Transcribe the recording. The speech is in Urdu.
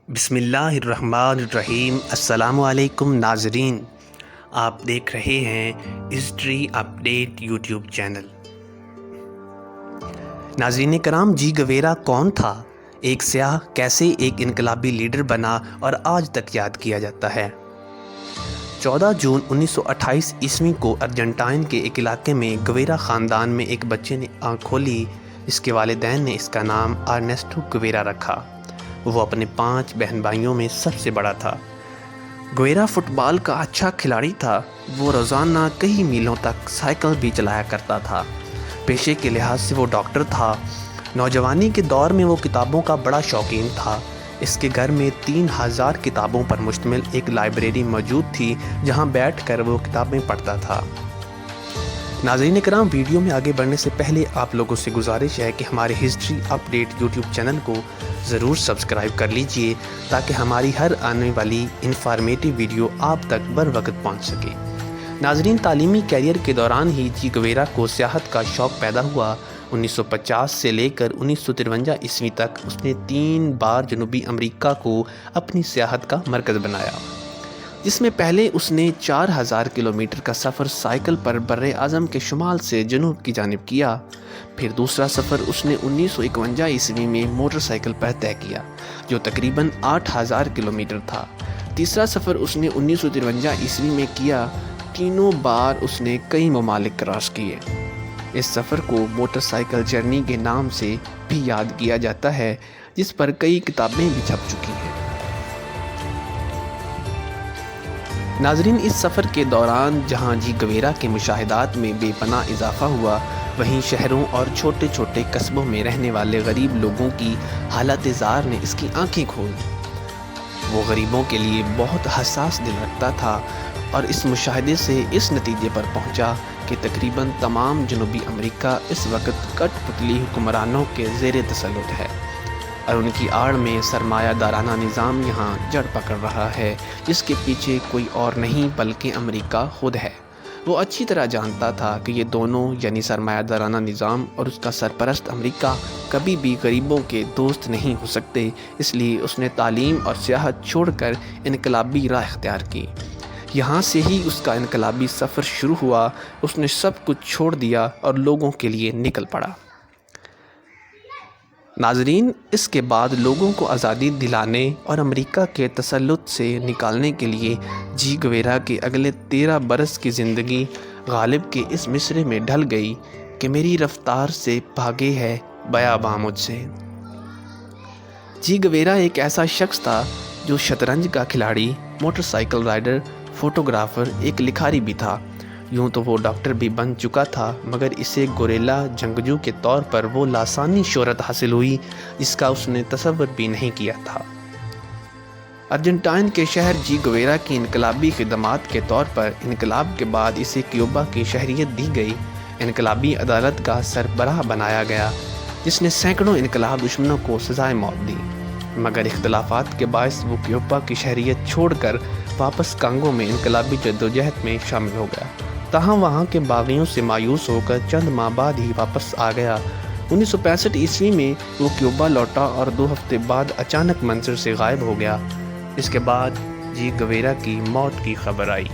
بسم اللہ الرحمن الرحیم۔ السلام علیکم ناظرین، آپ دیکھ رہے ہیں ہسٹری اپڈیٹ یوٹیوب چینل۔ ناظرین کرام، جی گویرا کون تھا؟ ایک سیاح کیسے ایک انقلابی لیڈر بنا اور آج تک یاد کیا جاتا ہے؟ 14 جون 1928 عیسوی کو ارجنٹائن کے ایک علاقے میں گویرا خاندان میں ایک بچے نے آنکھ کھولی جس کے والدین نے اس کا نام ارنیسٹو گویرا رکھا۔ وہ اپنے 5 بہن بھائیوں میں سب سے بڑا تھا۔ گویرا فٹ بال کا اچھا کھلاڑی تھا۔ وہ روزانہ کئی میلوں تک سائیکل بھی چلایا کرتا تھا۔ پیشے کے لحاظ سے وہ ڈاکٹر تھا۔ نوجوانی کے دور میں وہ کتابوں کا بڑا شوقین تھا۔ اس کے گھر میں 3000 کتابوں پر مشتمل ایک لائبریری موجود تھی جہاں بیٹھ کر وہ کتابیں پڑھتا تھا۔ ناظرین کرام، ویڈیو میں آگے بڑھنے سے پہلے آپ لوگوں سے گزارش ہے کہ ہمارے ہسٹری اپڈیٹ یوٹیوب چینل کو ضرور سبسکرائب کر لیجئے تاکہ ہماری ہر آنے والی انفارمیٹیو ویڈیو آپ تک بر وقت پہنچ سکے۔ ناظرین، تعلیمی کیریئر کے دوران ہی جی گویرا کو سیاحت کا شوق پیدا ہوا۔ 1950 سے لے کر 1953 عیسوی تک اس نے 3 بار جنوبی امریکہ کو اپنی سیاحت کا مرکز بنایا، جس میں پہلے اس نے 4000 کلومیٹر کا سفر سائیکل پر بر اعظم کے شمال سے جنوب کی جانب کیا۔ پھر دوسرا سفر اس نے 1951 عیسوی میں موٹر سائیکل پر طے کیا جو تقریباً 8000 کلومیٹر تھا۔ تیسرا سفر اس نے 1953 عیسوی میں کیا۔ تینوں بار اس نے کئی ممالک کراس کیے۔ اس سفر کو موٹر سائیکل جرنی کے نام سے بھی یاد کیا جاتا ہے، جس پر کئی کتابیں بھی چھپ چکی ہیں۔ ناظرین، اس سفر کے دوران جہاں جی گویرا کے مشاہدات میں بے پناہ اضافہ ہوا، وہیں شہروں اور چھوٹے چھوٹے قصبوں میں رہنے والے غریب لوگوں کی حالت زار نے اس کی آنکھیں کھول دیں۔ وہ غریبوں کے لیے بہت حساس دل رکھتا تھا اور اس مشاہدے سے اس نتیجے پر پہنچا کہ تقریباً تمام جنوبی امریکہ اس وقت کٹ پتلی حکمرانوں کے زیر تسلط ہے اور ان کی آڑ میں سرمایہ دارانہ نظام یہاں جڑ پکڑ رہا ہے، جس کے پیچھے کوئی اور نہیں بلکہ امریکہ خود ہے۔ وہ اچھی طرح جانتا تھا کہ یہ دونوں یعنی سرمایہ دارانہ نظام اور اس کا سرپرست امریکہ کبھی بھی غریبوں کے دوست نہیں ہو سکتے، اس لیے اس نے تعلیم اور سیاحت چھوڑ کر انقلابی راہ اختیار کی۔ یہاں سے ہی اس کا انقلابی سفر شروع ہوا۔ اس نے سب کچھ چھوڑ دیا اور لوگوں کے لیے نکل پڑا۔ ناظرین، اس کے بعد لوگوں کو آزادی دلانے اور امریکہ کے تسلط سے نکالنے کے لیے جی گویرا کے اگلے 13 برس کی زندگی غالب کے اس مصرعے میں ڈھل گئی کہ میری رفتار سے بھاگے ہے بیاباں مجھ سے۔ جی گویرا ایک ایسا شخص تھا جو شطرنج کا کھلاڑی، موٹر سائیکل رائڈر، فوٹوگرافر، ایک لکھاری بھی تھا۔ یوں تو وہ ڈاکٹر بھی بن چکا تھا، مگر اسے گوریلا جنگجو کے طور پر وہ لاسانی شہرت حاصل ہوئی جس کا اس نے تصور بھی نہیں کیا تھا۔ ارجنٹائن کے شہر جی گویرا کی انقلابی خدمات کے طور پر انقلاب کے بعد اسے کیوبا کی شہریت دی گئی۔ انقلابی عدالت کا سربراہ بنایا گیا جس نے سینکڑوں انقلاب دشمنوں کو سزائے موت دی، مگر اختلافات کے باعث وہ کیوبا کی شہریت چھوڑ کر واپس کانگو میں انقلابی جدوجہد میں شامل ہو گیا۔ تاہم وہاں کے باغیوں سے مایوس ہو کر چند ماہ بعد ہی واپس آ گیا۔ 1965 عیسوی میں وہ کیوبا لوٹا اور 2 ہفتے بعد اچانک منظر سے غائب ہو گیا۔ اس کے بعد جی گویرا کی موت کی خبر آئی۔